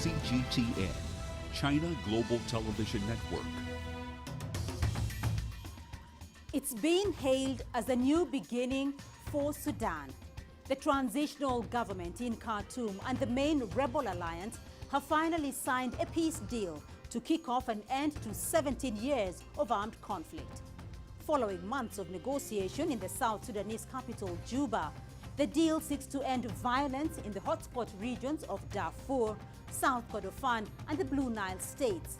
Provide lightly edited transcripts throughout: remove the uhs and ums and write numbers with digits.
CGTN, China Global Television Network. It's been hailed as a new beginning for Sudan. The transitional government in Khartoum and the main rebel alliance have finally signed a peace deal to kick off an end to 17 years of armed conflict. Following months of negotiation in the South Sudanese capital, Juba, the deal seeks to end violence in the hotspot regions of Darfur, South Kordofan and the Blue Nile states.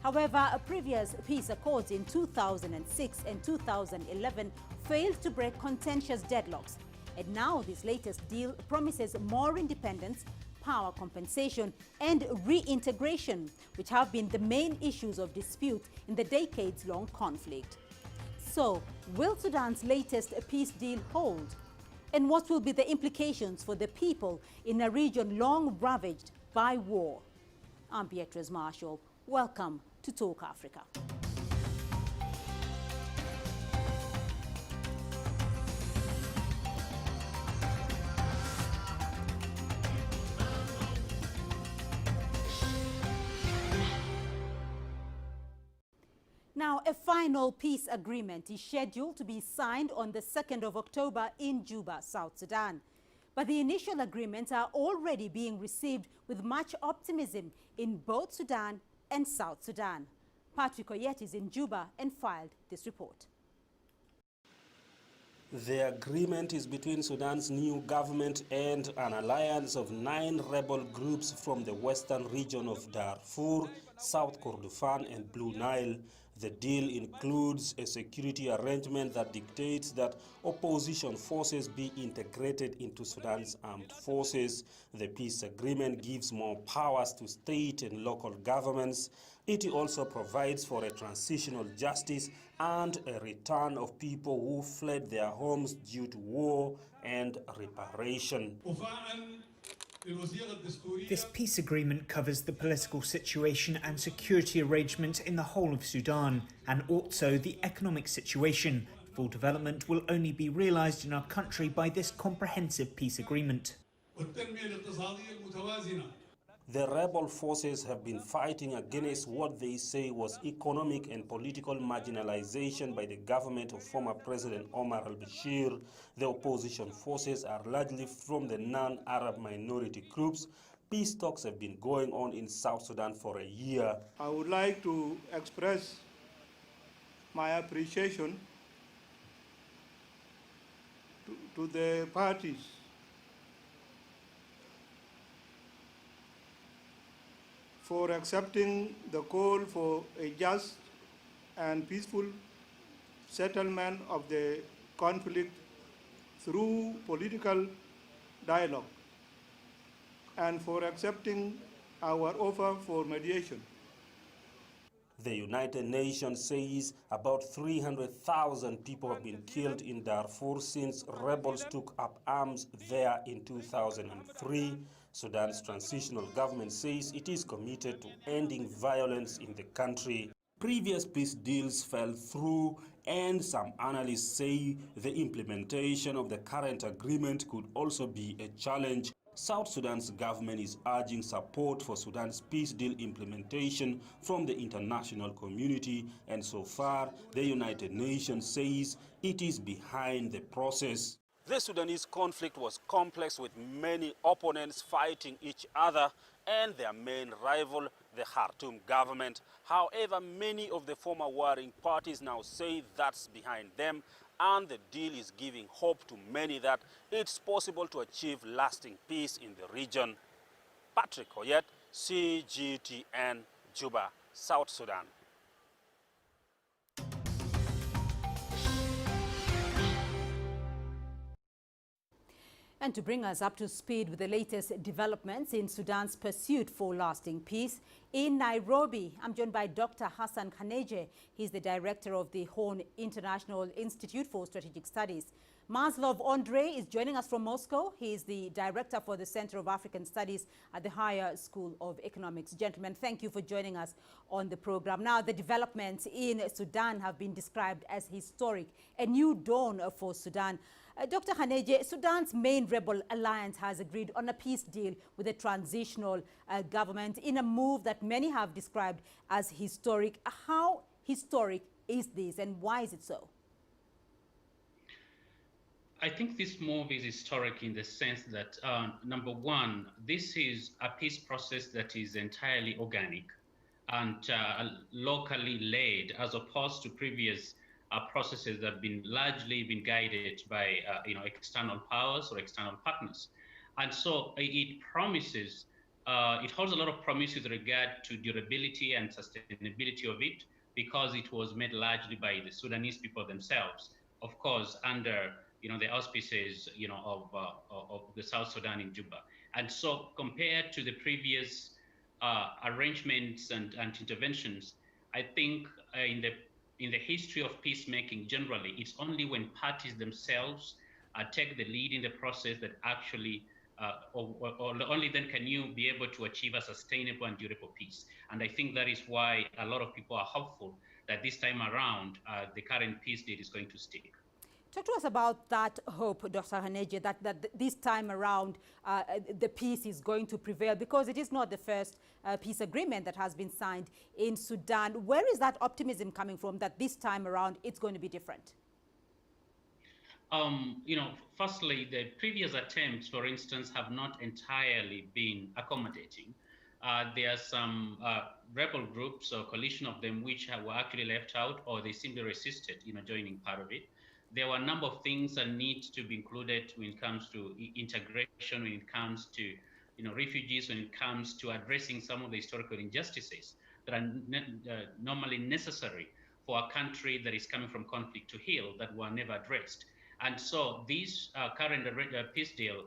However, previous peace accords in 2006 and 2011 failed to break contentious deadlocks. And now this latest deal promises more independence, power compensation and reintegration, which have been the main issues of dispute in the decades-long conflict. So, will Sudan's latest peace deal hold? And what will be the implications for the people in a region long ravaged by war? I'm Beatrice Marshall. Welcome to Talk Africa. Now, a final peace agreement is scheduled to be signed on the 2nd of October in Juba, South Sudan. But the initial agreements are already being received with much optimism in both Sudan and South Sudan. Patrick Oyet is in Juba and filed this report. The agreement is between Sudan's new government and an alliance of 9 rebel groups from the western region of Darfur, South Kordofan and Blue Nile. The deal includes a security arrangement that dictates that opposition forces be integrated into Sudan's armed forces. The peace agreement gives more powers to state and local governments. It also provides for a transitional justice and a return of people who fled their homes due to war and reparation. This peace agreement covers the political situation and security arrangements in the whole of Sudan, and also the economic situation. Full development will only be realized in our country by this comprehensive peace agreement. The rebel forces have been fighting against what they say was economic and political marginalization by the government of former President Omar al-Bashir. The opposition forces are largely from the non-Arab minority groups. Peace talks have been going on in South Sudan for a year. I would like to express my appreciation to the parties for accepting the call for a just and peaceful settlement of the conflict through political dialogue, and for accepting our offer for mediation. The United Nations says about 300,000 people have been killed in Darfur since rebels took up arms there in 2003. Sudan's transitional government says it is committed to ending violence in the country. Previous peace deals fell through, and some analysts say the implementation of the current agreement could also be a challenge. South Sudan's government is urging support for Sudan's peace deal implementation from the international community, and so far, the United Nations says it is behind the process. The Sudanese conflict was complex, with many opponents fighting each other and their main rival, the Khartoum government. However, many of the former warring parties now say that's behind them, and the deal is giving hope to many that it's possible to achieve lasting peace in the region. Patrick Oyet, CGTN, Juba, South Sudan. And to bring us up to speed with the latest developments in Sudan's pursuit for lasting peace, in Nairobi, I'm joined by Dr. Hassan Khaneje. He's the director of the Horn International Institute for Strategic Studies. Maslov Andre is joining us from Moscow. He is the director for the Center of African Studies at the Higher School of Economics. Gentlemen, thank you for joining us on the program. Now, the developments in Sudan have been described as historic, a new dawn for Sudan. Dr. Haneje, Sudan's main rebel alliance has agreed on a peace deal with the transitional government in a move that many have described as historic. How historic is this, and why is it so? I think this move is historic in the sense that, number one, this is a peace process that is entirely organic and locally led, as opposed to previous processes that have been largely been guided by external powers or external partners. And so it promises, it holds a lot of promise with regard to durability and sustainability of it, because it was made largely by the Sudanese people themselves, of course, under the auspices of the South Sudan in Juba. And so compared to the previous arrangements and interventions, I think in the history of peacemaking generally, it's only when parties themselves take the lead in the process that actually or only then can you be able to achieve a sustainable and durable peace. And I think that is why a lot of people are hopeful that this time around the current peace deal is going to stick. Talk to us about that hope, Dr. Haneje, that this time around the peace is going to prevail, because it is not the first peace agreement that has been signed in Sudan. Where is that optimism coming from, that this time around it's going to be different? Firstly, the previous attempts, for instance, have not entirely been accommodating. There are some rebel groups or coalition of them which were actually left out, or they simply resisted, joining part of it. There were a number of things that need to be included when it comes to integration, when it comes to refugees, when it comes to addressing some of the historical injustices that are normally necessary for a country that is coming from conflict to heal, that were never addressed. And so this current peace deal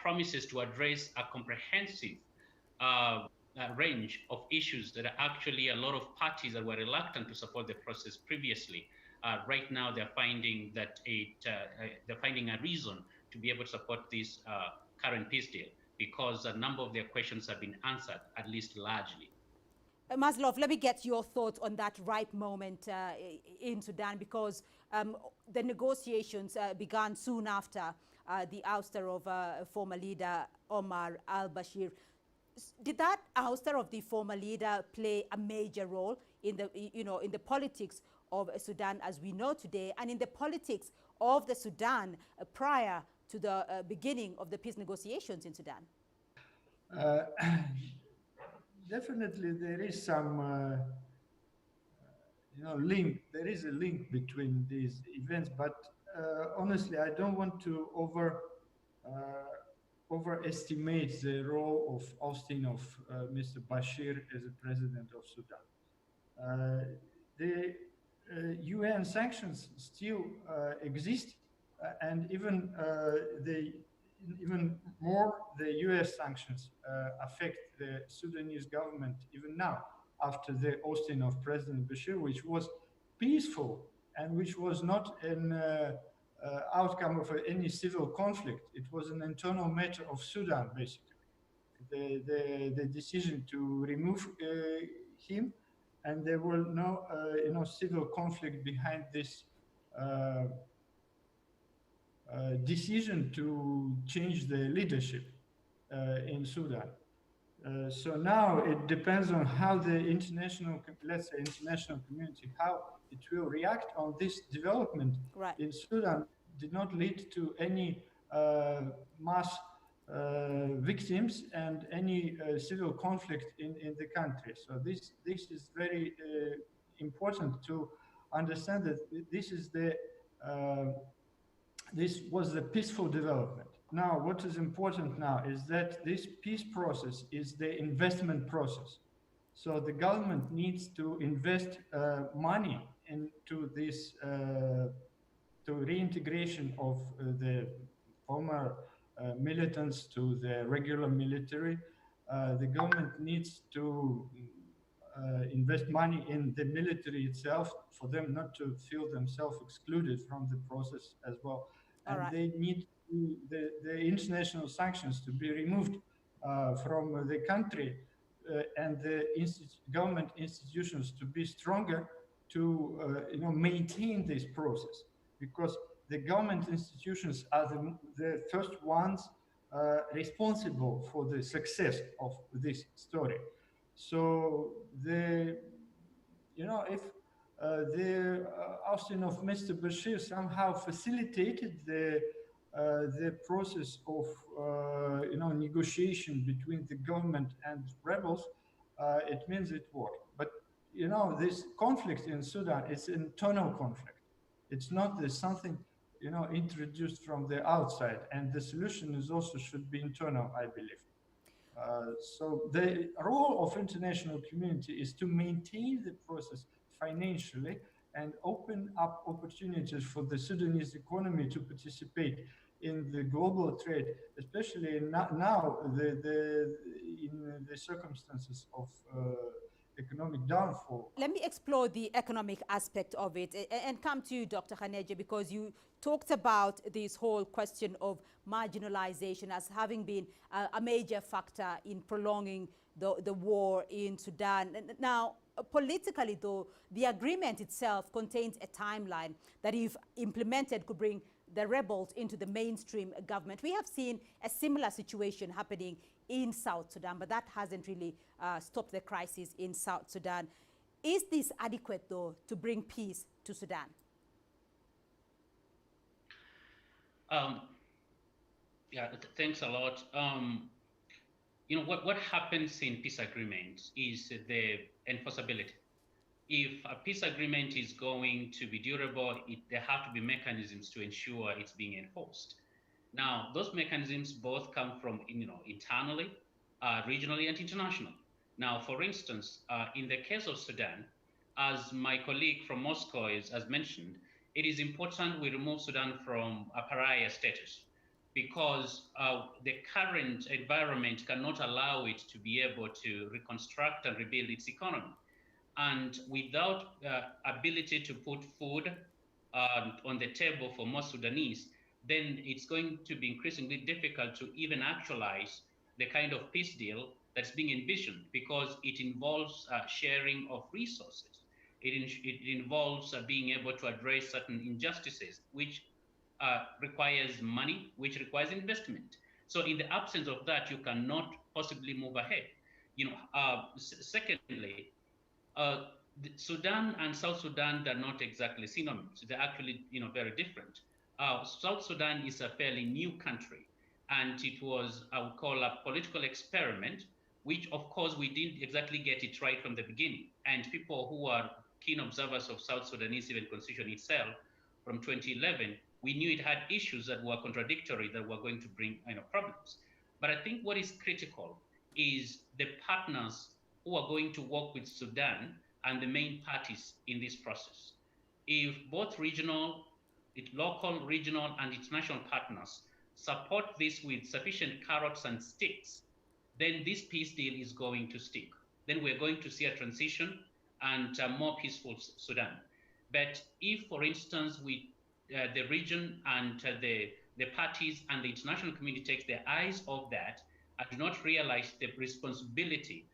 promises to address a comprehensive range of issues that are actually a lot of parties that were reluctant to support the process previously. Right now, they're finding that they're finding a reason to be able to support this current peace deal, because a number of their questions have been answered, at least largely. Maslov, let me get your thoughts on that right moment in Sudan, because the negotiations began soon after the ouster of former leader Omar al-Bashir. Did that ouster of the former leader play a major role in the, in the politics of Sudan as we know today, and in the politics of the Sudan prior to the beginning of the peace negotiations in Sudan? Definitely, there is some, link. There is a link between these events, but honestly, I don't want to overestimate the role of ousting of Mr. Bashir as a president of Sudan. The UN sanctions still exist, and even even more, the US sanctions affect the Sudanese government even now, after the ousting of President Bashir, which was peaceful and which was not an outcome of any civil conflict. It was an internal matter of Sudan, basically. The decision to remove him, and there were no civil conflict behind this decision to change the leadership in Sudan. So now it depends on how the international community, how it will react on this development. Right. In Sudan did not lead to any mass victims and any civil conflict in the country. So this is very important to understand, that this was the peaceful development. Now, what is important now is that this peace process is the investment process. So the government needs to invest money into this, to reintegration of the former militants to the regular military. The government needs to invest money in the military itself, for them not to feel themselves excluded from the process as well. And they need the international sanctions to be removed from the country, and the government institutions to be stronger to maintain this process. Because the government institutions are the first ones responsible for the success of this story. So if the ousting of Mr. Bashir somehow facilitated the process of negotiation between the government and rebels, it means it worked. But this conflict in Sudan is an internal conflict. It's not something introduced from the outside, and the solution is also should be internal, I believe. So the role of international community is to maintain the process financially and open up opportunities for the Sudanese economy to participate in the global trade, especially now in the circumstances of economic downfall. Let me explore the economic aspect of it and come to you, Dr. Khaneja, because you talked about this whole question of marginalization as having been a major factor in prolonging the war in Sudan. Now, politically, though, the agreement itself contains a timeline that, if implemented, could bring the rebels into the mainstream government. We have seen a similar situation happening in South Sudan, but that hasn't really stopped the crisis in South Sudan. Is this adequate, though, to bring peace to Sudan? Thanks a lot. What happens in peace agreements is the enforceability. If a peace agreement is going to be durable, there have to be mechanisms to ensure it's being enforced. Now, those mechanisms both come from internally, regionally, and internationally. Now, for instance, in the case of Sudan, as my colleague from Moscow has mentioned, it is important we remove Sudan from a pariah status, because the current environment cannot allow it to be able to reconstruct and rebuild its economy. And without ability to put food on the table for most Sudanese, then it's going to be increasingly difficult to even actualize the kind of peace deal that's being envisioned, because it involves sharing of resources. It involves being able to address certain injustices, which requires money, which requires investment. So in the absence of that, you cannot possibly move ahead. Secondly, Sudan and South Sudan are not exactly synonyms. They're actually, very different. South Sudan is a fairly new country, and it was, I would call, a political experiment, which, of course, we didn't exactly get it right from the beginning. And people who are keen observers of South Sudanese even constitution itself from 2011, we knew it had issues that were contradictory, that were going to bring problems. But I think what is critical is the partners who are going to work with Sudan and the main parties in this process. If both local, regional, and international partners support this with sufficient carrots and sticks, then this peace deal is going to stick. Then we're going to see a transition and a more peaceful Sudan. But if, for instance, the region and the parties and the international community takes their eyes off that and do not realize the responsibility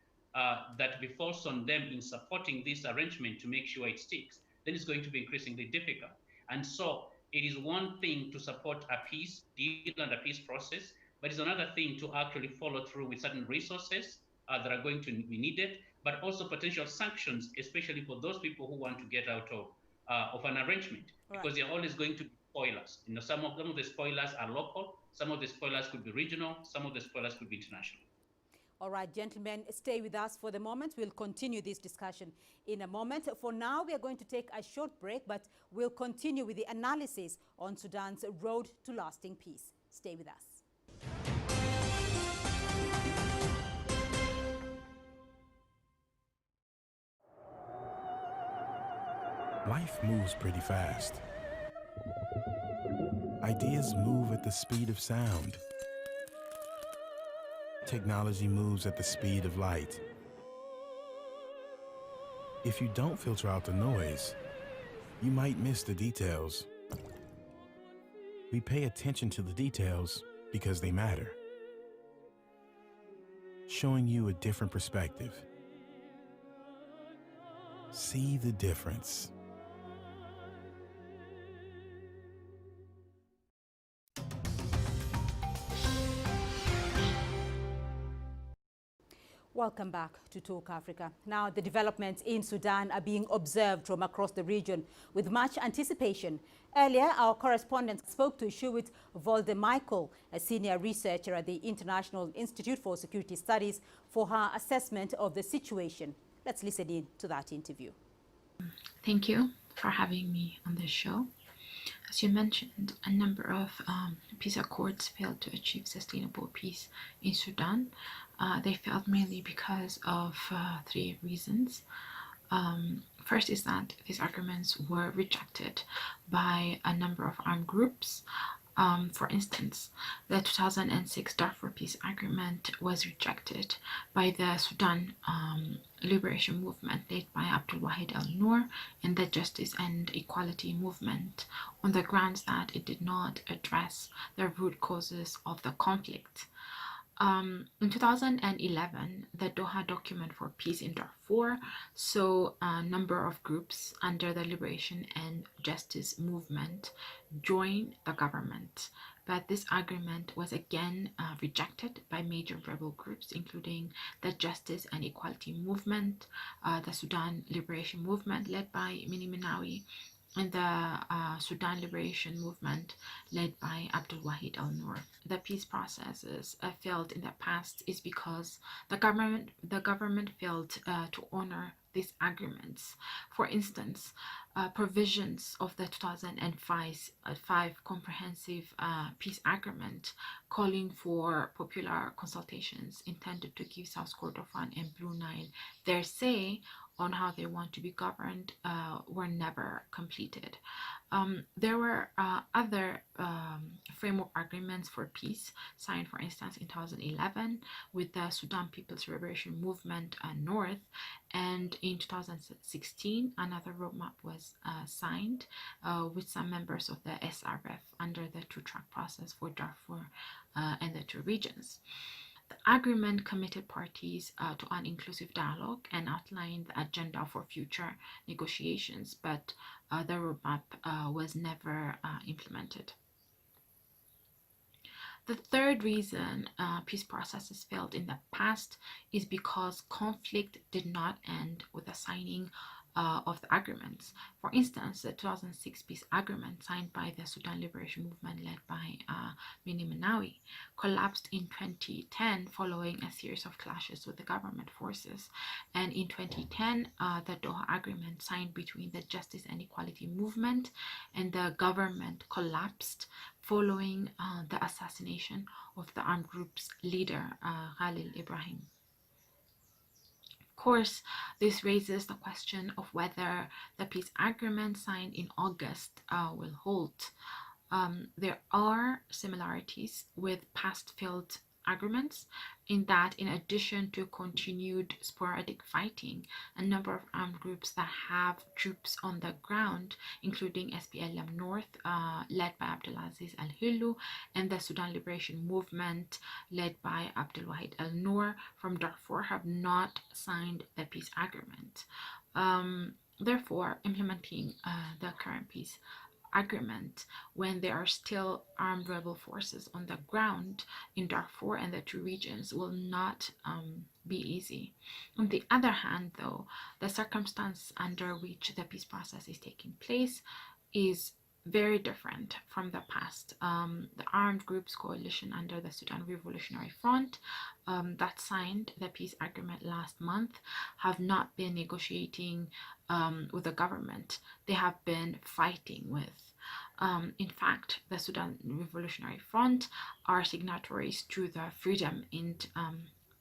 that befalls on them in supporting this arrangement to make sure it sticks, then it's going to be increasingly difficult. And so it is one thing to support a peace deal and a peace process, but it's another thing to actually follow through with certain resources that are going to be needed, but also potential sanctions, especially for those people who want to get out of an arrangement, because they're always going to be spoilers. Some of the spoilers are local, some of the spoilers could be regional, some of the spoilers could be international. All right, gentlemen, stay with us for the moment. We'll continue this discussion in a moment. For now, we are going to take a short break, but we'll continue with the analysis on Sudan's road to lasting peace. Stay with us. Life moves pretty fast. Ideas move at the speed of sound. Technology moves at the speed of light. If you don't filter out the noise, you might miss the details. We pay attention to the details because they matter, showing you a different perspective. See the difference. Welcome back to Talk Africa. Now, the developments in Sudan are being observed from across the region with much anticipation. Earlier, our correspondent spoke to Shuit Voldemichael, a senior researcher at the International Institute for Security Studies, for her assessment of the situation. Let's listen in to that interview. Thank you for having me on this show. As you mentioned, a number of peace accords failed to achieve sustainable peace in Sudan. They failed mainly because of three reasons. First is that these agreements were rejected by a number of armed groups. For instance, the 2006 Darfur Peace Agreement was rejected by the Sudan Liberation Movement led by Abdul Wahid al-Noor and the Justice and Equality Movement on the grounds that it did not address the root causes of the conflict. In 2011, the Doha Document for Peace in Darfur saw a number of groups under the Liberation and Justice Movement join the government, but this agreement was again rejected by major rebel groups, including the Justice and Equality Movement, the Sudan Liberation Movement led by Mini Minawi, and the Sudan Liberation Movement led by Abdul Wahid al-Noor. The peace processes failed in the past is because the government failed to honor these agreements. For instance, provisions of the 2005 Comprehensive Peace Agreement calling for popular consultations intended to give South Kordofan and Blue Nile their say on how they want to be governed were never completed. There were other framework agreements for peace signed, for instance, in 2011 with the Sudan People's Liberation Movement North, and in 2016 another roadmap was signed with some members of the SRF under the two-track process for Darfur and the two regions. The agreement committed parties to an inclusive dialogue and outlined the agenda for future negotiations, but the roadmap was never implemented. The third reason peace processes failed in the past is because conflict did not end with the signing of the agreements. For instance, the 2006 peace agreement signed by the Sudan Liberation Movement led by Mini Minawi collapsed in 2010 following a series of clashes with the government forces. And in 2010, the Doha Agreement signed between the Justice and Equality Movement and the government collapsed following the assassination of the armed group's leader, Khalil Ibrahim. Of course, this raises the question of whether the peace agreement signed in August will hold. There are similarities with past failed agreements in that, in addition to continued sporadic fighting, a number of armed groups that have troops on the ground, including SPLM North, led by Abdulaziz al-Hillu, and the Sudan Liberation Movement, led by Abdul Wahid al-Noor from Darfur, have not signed the peace agreement. Therefore, implementing the current peace agreement when there are still armed rebel forces on the ground in Darfur and the two regions will not be easy. On the other hand, though, the circumstance under which the peace process is taking place is very different from the past. The armed groups coalition under the Sudan Revolutionary Front that signed the peace agreement last month have not been negotiating with the government. They have been fighting with. In fact, the Sudan Revolutionary Front are signatories to the Freedom and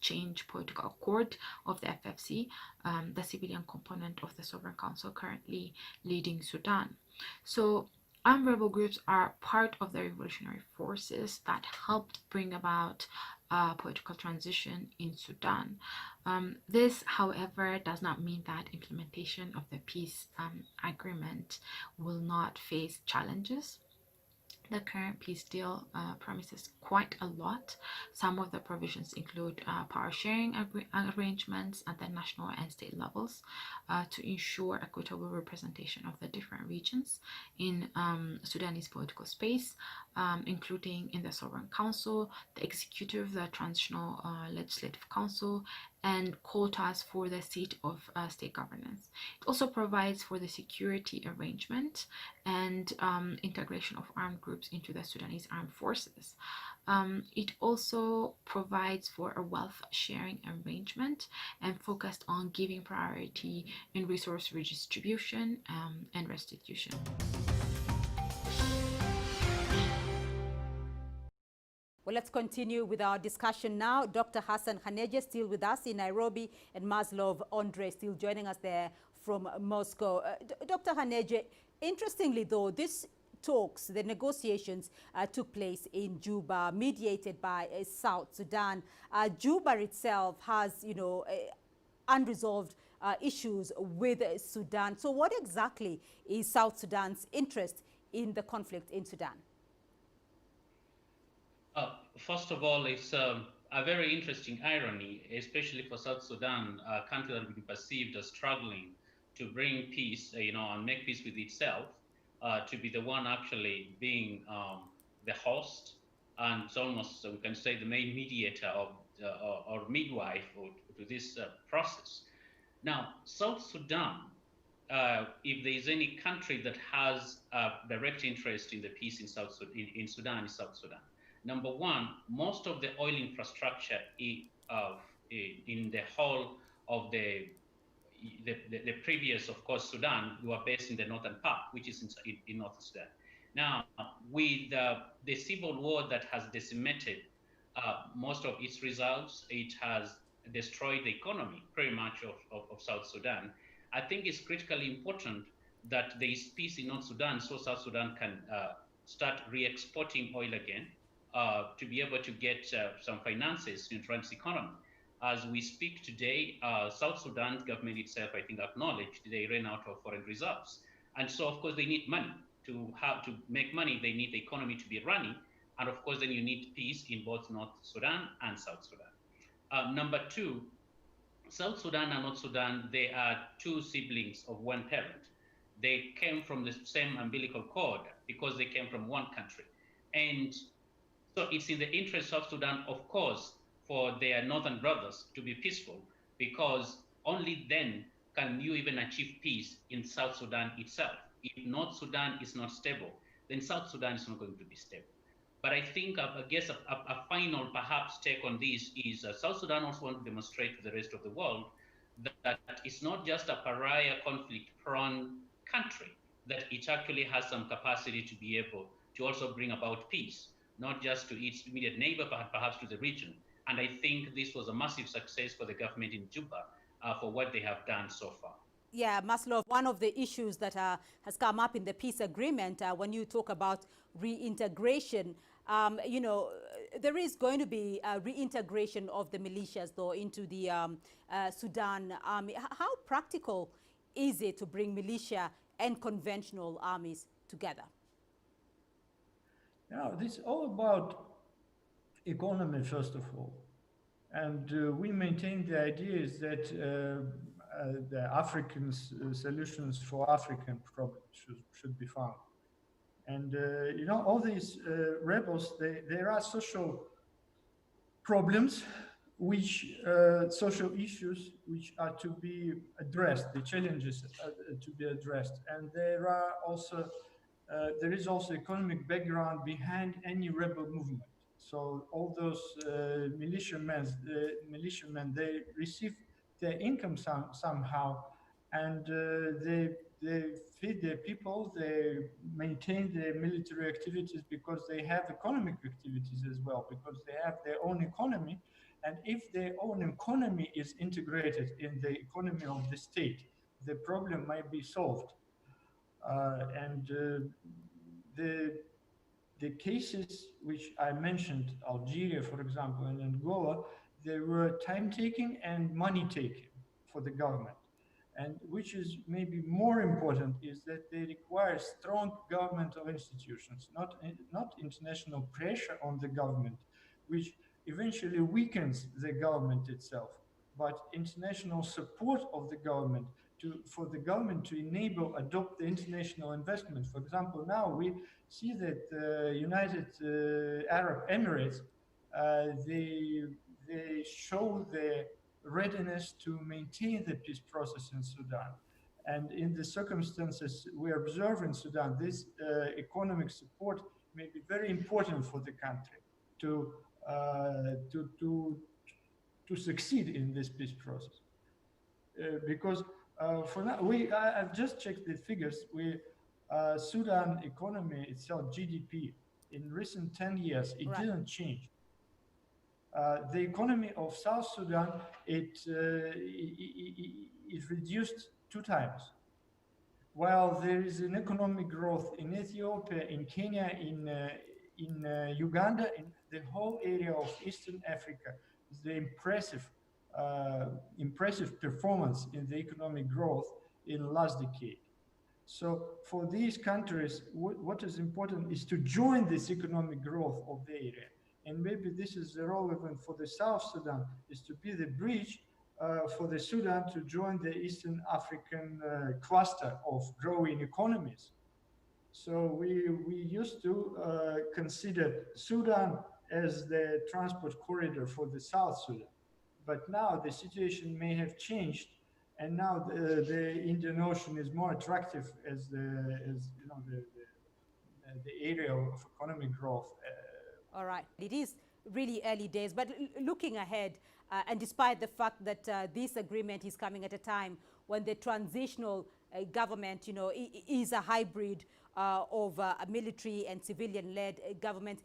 Change Political Accord of the FFC, the civilian component of the Sovereign Council currently leading Sudan. So armed rebel groups are part of the revolutionary forces that helped bring about political transition in Sudan. This, however, does not mean that implementation of the peace agreement will not face challenges. The current peace deal promises quite a lot. Some of the provisions include power sharing arrangements at the national and state levels to ensure equitable representation of the different regions in Sudanese political space. including in the Sovereign Council, the Executive, the Transitional Legislative Council, and quotas for the seat of state governance. It also provides for the security arrangement and integration of armed groups into the Sudanese armed forces. It also provides for a wealth sharing arrangement and focused on giving priority in resource redistribution and restitution. Well, let's continue with our discussion now. Dr. Hassan Khaneja still with us in Nairobi, and Maslov Andre still joining us there from Moscow. Dr. Khaneja, interestingly though, this talks, the negotiations took place in Juba, mediated by South Sudan. Juba itself has, unresolved issues with Sudan. So what exactly is South Sudan's interest in the conflict in Sudan? First of all, it's a very interesting irony, especially for South Sudan, a country that would be perceived as struggling to bring peace, and make peace with itself, to be the one actually being the host, and it's almost, we can say, the main mediator of or midwife to this process. Now, South Sudan, if there is any country that has a direct interest in the peace in Sudan, is South Sudan. Number one, most of the oil infrastructure in the whole of the previous, of course, Sudan, were based in the northern part, which is in North Sudan. Now, with the civil war that has decimated most of its results, it has destroyed the economy pretty much of South Sudan. I think it's critically important that there is peace in North Sudan so South Sudan can start re-exporting oil again, to be able to get some finances to its economy. As we speak today, South Sudan's government itself, I think, acknowledged they ran out of foreign reserves. And so, of course, they need money. To make money, they need the economy to be running. And of course, then you need peace in both North Sudan and South Sudan. Number two, South Sudan and North Sudan, they are two siblings of one parent. They came from the same umbilical cord because they came from one country. And so it's in the interest of Sudan, of course, for their northern brothers to be peaceful, because only then can you even achieve peace in South Sudan itself. If North Sudan is not stable, then South Sudan is not going to be stable. But I think, I guess, a final perhaps take on this is South Sudan also wants to demonstrate to the rest of the world that it's not just a pariah conflict-prone country, that it actually has some capacity to be able to also bring about peace, not just to its immediate neighbor, but perhaps to the region. And I think this was a massive success for the government in Juba for what they have done so far. Yeah, Maslov, one of the issues that has come up in the peace agreement, when you talk about reintegration, there is going to be a reintegration of the militias, though, into the Sudan army. How practical is it to bring militia and conventional armies together? Now, this is all about economy, first of all. And we maintain the idea is that the African solutions for African problems should be found. And, all these rebels, there are social problems, social issues which are to be addressed, the challenges to be addressed. And there is also economic background behind any rebel movement. So all those militiamen, they receive their income somehow, and they feed their people, they maintain their military activities because they have economic activities as well, because they have their own economy. And if their own economy is integrated in the economy of the state, the problem might be solved. The cases which I mentioned, Algeria, for example, and Angola, they were time-taking and money-taking for the government. And which is maybe more important is that they require strong governmental institutions, not international pressure on the government, which eventually weakens the government itself, but international support of the government for the government to adopt the international investment. For example, now we see that the United Arab Emirates, they show their readiness to maintain the peace process in Sudan. And in the circumstances we observe in Sudan, this economic support may be very important for the country to succeed in this peace process. Because for now, I've just checked the figures. Sudan economy itself, GDP, in recent 10 years, it didn't change. The economy of South Sudan, it reduced 2 times. While there is an economic growth in Ethiopia, in Kenya, in Uganda, in the whole area of Eastern Africa, the impressive performance in the economic growth in the last decade. So for these countries, what is important is to join this economic growth of the area. And maybe this is relevant for the South Sudan, is to be the bridge for the Sudan to join the Eastern African cluster of growing economies. So we used to consider Sudan as the transport corridor for the South Sudan. But now the situation may have changed, and now the Indian Ocean is more attractive as the area of economic growth. All right. It is really early days, but looking ahead, and despite the fact that this agreement is coming at a time when the transitional government, is a hybrid of a military and civilian-led government.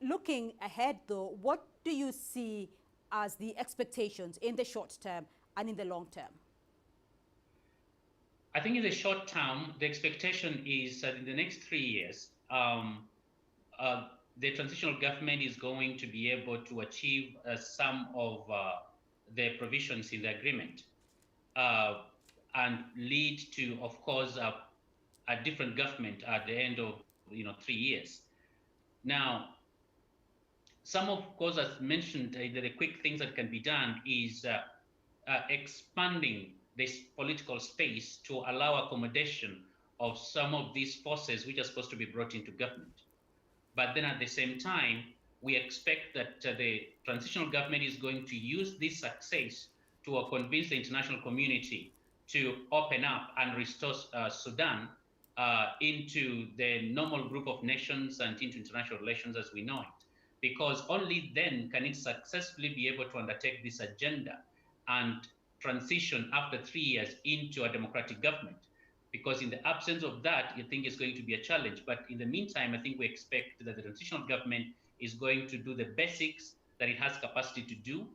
Looking ahead, though, what do you see as the expectations in the short term and in the long term? I think in the short term, the expectation is that in the next 3 years, the transitional government is going to be able to achieve some of the provisions in the agreement and lead to, of course, a different government at the end of 3 years. Now, some of course, as mentioned, the quick things that can be done is expanding this political space to allow accommodation of some of these forces which are supposed to be brought into government. But then at the same time, we expect that the transitional government is going to use this success to convince the international community to open up and restore Sudan into the normal group of nations and into international relations as we know it. Because only then can it successfully be able to undertake this agenda and transition after 3 years into a democratic government. Because in the absence of that, I think it's going to be a challenge. But in the meantime, I think we expect that the transitional government is going to do the basics that it has capacity to do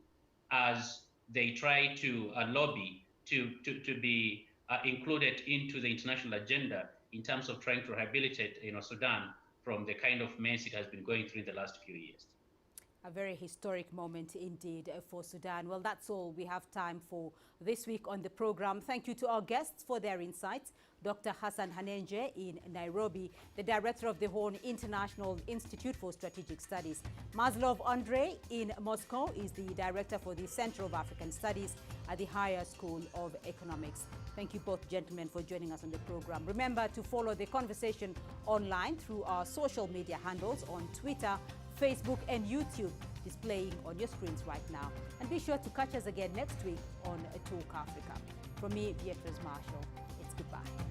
as they try to lobby to be included into the international agenda in terms of trying to rehabilitate Sudan from the kind of mess it has been going through in the last few years. A very historic moment indeed for Sudan. Well, that's all we have time for this week on the program. Thank you to our guests for their insights. Dr. Hassan Hanenje in Nairobi, the director of the Horn International Institute for Strategic Studies. Maslov Andrei in Moscow is the director for the Center of African Studies at the Higher School of Economics. Thank you both, gentlemen, for joining us on the program. Remember to follow the conversation online through our social media handles on Twitter, Facebook and YouTube, displaying on your screens right now. And be sure to catch us again next week on Talk Africa. From me, Beatrice Marshall, it's goodbye.